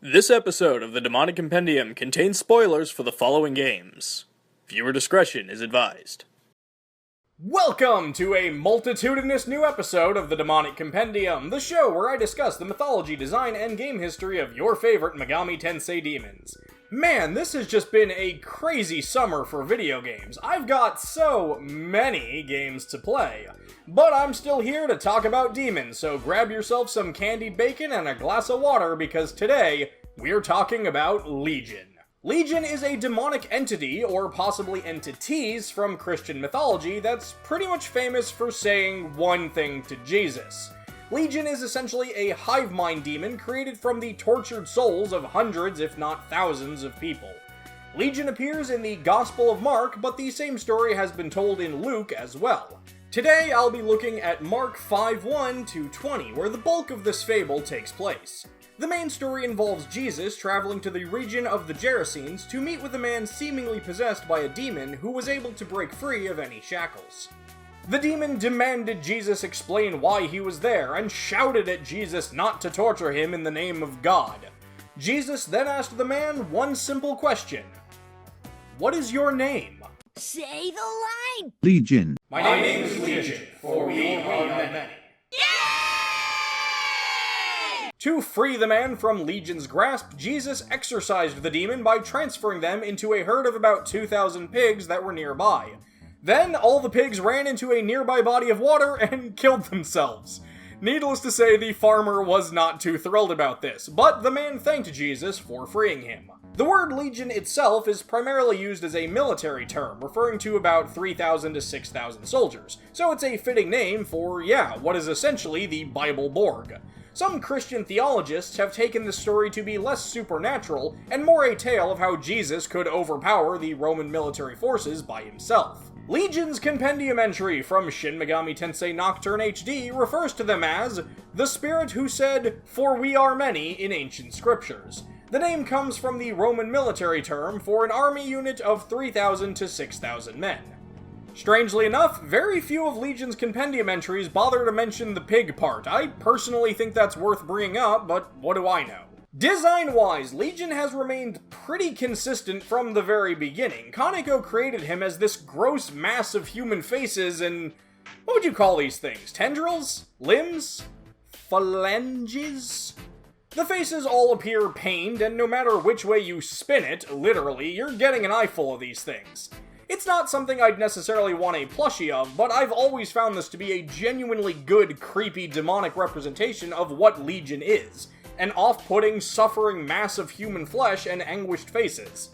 This episode of the Demonic Compendium contains spoilers for the following games. Viewer discretion is advised. Welcome to a multitudinous new episode of the Demonic Compendium, the show where I discuss the mythology, design, and game history of your favorite Megami Tensei demons. Man, this has just been a crazy summer for video games. I've got so many games to play. But I'm still here to talk about demons, so grab yourself some candied bacon and a glass of water because today, we're talking about Legion. Legion is a demonic entity, or possibly entities, from Christian mythology that's pretty much famous for saying one thing to Jesus. Legion is essentially a hive mind demon created from the tortured souls of hundreds, if not thousands, of people. Legion appears in the Gospel of Mark, but the same story has been told in Luke as well. Today, I'll be looking at Mark 5:1-20, where the bulk of this fable takes place. The main story involves Jesus traveling to the region of the Gerasenes to meet with a man seemingly possessed by a demon who was able to break free of any shackles. The demon demanded Jesus explain why he was there and shouted at Jesus not to torture him in the name of God. Jesus then asked the man one simple question. "What is your name?" Say the line! Legion. My name is Legion, for we are many. To free the man from Legion's grasp, Jesus exorcised the demon by transferring them into a herd of about 2,000 pigs that were nearby. Then, all the pigs ran into a nearby body of water and killed themselves. Needless to say, the farmer was not too thrilled about this, but the man thanked Jesus for freeing him. The word Legion itself is primarily used as a military term, referring to about 3,000 to 6,000 soldiers, so it's a fitting name for, what is essentially the Bible Borg. Some Christian theologists have taken this story to be less supernatural and more a tale of how Jesus could overpower the Roman military forces by himself. Legion's Compendium entry from Shin Megami Tensei Nocturne HD refers to them as the spirit who said, "For we are many" in ancient scriptures. The name comes from the Roman military term for an army unit of 3,000 to 6,000 men. Strangely enough, very few of Legion's Compendium entries bother to mention the pig part. I personally think that's worth bringing up, but what do I know? Design-wise, Legion has remained pretty consistent from the very beginning. Kaneko created him as this gross mass of human faces and... what would you call these things? Tendrils? Limbs? Phalanges? The faces all appear pained, and no matter which way you spin it, literally, you're getting an eyeful of these things. It's not something I'd necessarily want a plushie of, but I've always found this to be a genuinely good, creepy, demonic representation of what Legion is. An off-putting, suffering mass of human flesh and anguished faces.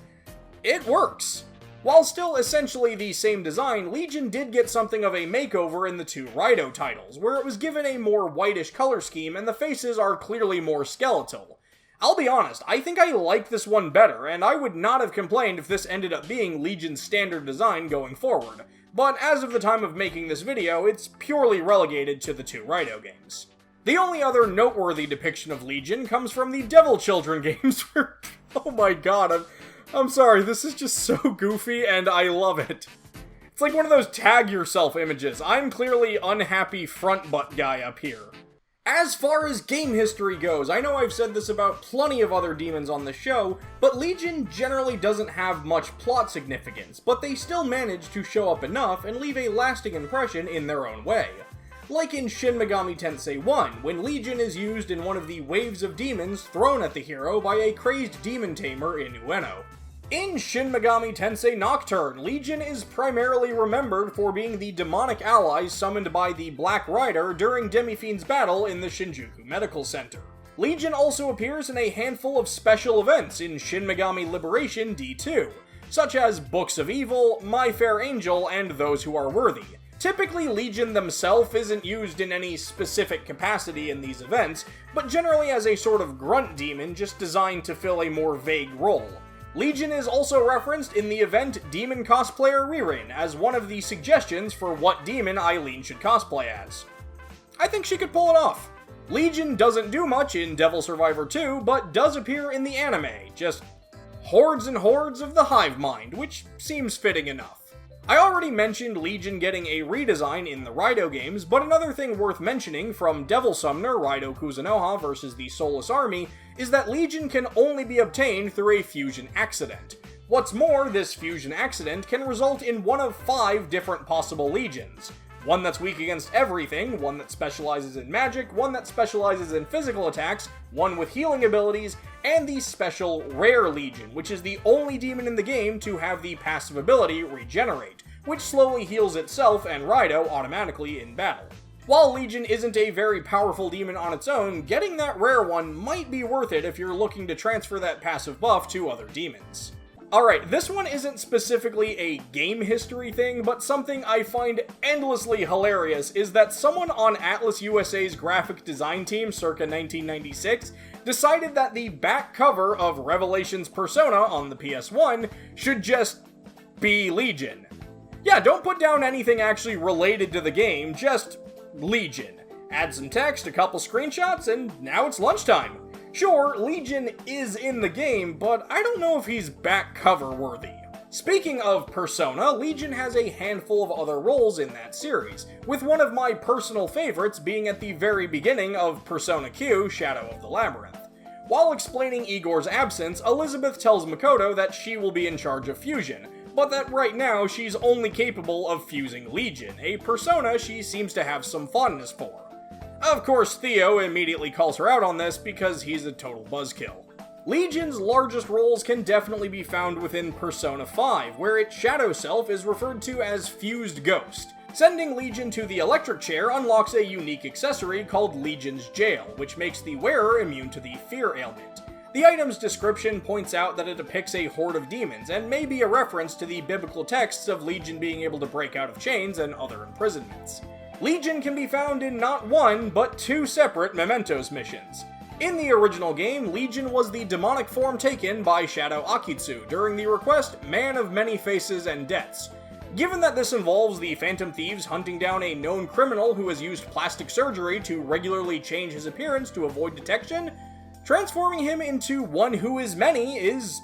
It works! While still essentially the same design, Legion did get something of a makeover in the two Raido titles, where it was given a more whitish color scheme and the faces are clearly more skeletal. I'll be honest, I think I like this one better, and I would not have complained if this ended up being Legion's standard design going forward, but as of the time of making this video, it's purely relegated to the two Raido games. The only other noteworthy depiction of Legion comes from the Devil Children games where, oh my god, I'm sorry, this is just so goofy and I love it. It's like one of those tag yourself images. I'm clearly unhappy front butt guy up here. As far as game history goes, I know I've said this about plenty of other demons on the show, but Legion generally doesn't have much plot significance, but they still manage to show up enough and leave a lasting impression in their own way. Like in Shin Megami Tensei 1, when Legion is used in one of the waves of demons thrown at the hero by a crazed demon tamer in Ueno. In Shin Megami Tensei Nocturne, Legion is primarily remembered for being the demonic allies summoned by the Black Rider during Demi-Fiend's battle in the Shinjuku Medical Center. Legion also appears in a handful of special events in Shin Megami Liberation D2, such as Books of Evil, My Fair Angel, and Those Who Are Worthy. Typically, Legion themselves isn't used in any specific capacity in these events, but generally as a sort of grunt demon just designed to fill a more vague role. Legion is also referenced in the event Demon Cosplayer Ririn as one of the suggestions for what demon Eileen should cosplay as. I think she could pull it off. Legion doesn't do much in Devil Survivor 2, but does appear in the anime, just hordes and hordes of the hive mind, which seems fitting enough. I already mentioned Legion getting a redesign in the Raido games, but another thing worth mentioning from Devil Summoner Raido Kuzunoha vs. the Soulless Army is that Legion can only be obtained through a fusion accident. What's more, this fusion accident can result in one of 5 different possible Legions. One that's weak against everything, one that specializes in magic, one that specializes in physical attacks, one with healing abilities, and the special Rare Legion, which is the only demon in the game to have the passive ability Regenerate, which slowly heals itself and Raido automatically in battle. While Legion isn't a very powerful demon on its own, getting that rare one might be worth it if you're looking to transfer that passive buff to other demons. Alright, this one isn't specifically a game history thing, but something I find endlessly hilarious is that someone on Atlas USA's graphic design team circa 1996 decided that the back cover of Revelation's Persona on the PS1 should just be Legion. Yeah, don't put down anything actually related to the game, just Legion. Add some text, a couple screenshots, and now it's lunchtime. Sure, Legion is in the game, but I don't know if he's back cover worthy. Speaking of Persona, Legion has a handful of other roles in that series, with one of my personal favorites being at the very beginning of Persona Q, Shadow of the Labyrinth. While explaining Igor's absence, Elizabeth tells Makoto that she will be in charge of fusion, but that right now she's only capable of fusing Legion, a persona she seems to have some fondness for. Of course, Theo immediately calls her out on this because he's a total buzzkill. Legion's largest roles can definitely be found within Persona 5, where its shadow self is referred to as Fused Ghost. Sending Legion to the electric chair unlocks a unique accessory called Legion's Jail, which makes the wearer immune to the fear ailment. The item's description points out that it depicts a horde of demons, and may be a reference to the biblical texts of Legion being able to break out of chains and other imprisonments. Legion can be found in not one, but 2 separate Mementos missions. In the original game, Legion was the demonic form taken by Shadow Akitsu during the request Man of Many Faces and Deaths. Given that this involves the Phantom Thieves hunting down a known criminal who has used plastic surgery to regularly change his appearance to avoid detection, transforming him into one who is many is,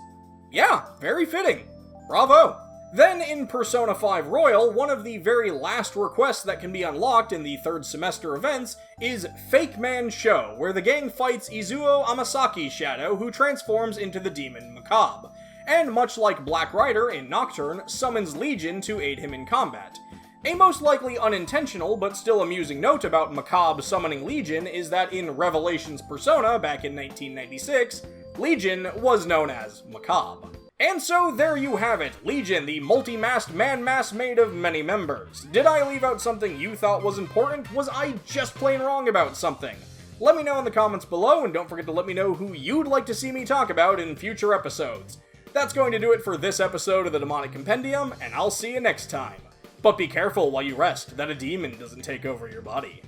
yeah, very fitting. Bravo! Then in Persona 5 Royal, one of the very last requests that can be unlocked in the 3rd semester events is Fake Man Show, where the gang fights Izuo Amasaki's shadow, who transforms into the demon Macabre, and much like Black Rider in Nocturne, summons Legion to aid him in combat. A most likely unintentional but still amusing note about Macabre summoning Legion is that in Revelation's Persona back in 1996, Legion was known as Macabre. And so there you have it, Legion, the multi-masked man-mass made of many members. Did I leave out something you thought was important? Was I just plain wrong about something? Let me know in the comments below, and don't forget to let me know who you'd like to see me talk about in future episodes. That's going to do it for this episode of the Demonic Compendium, and I'll see you next time. But be careful while you rest that a demon doesn't take over your body.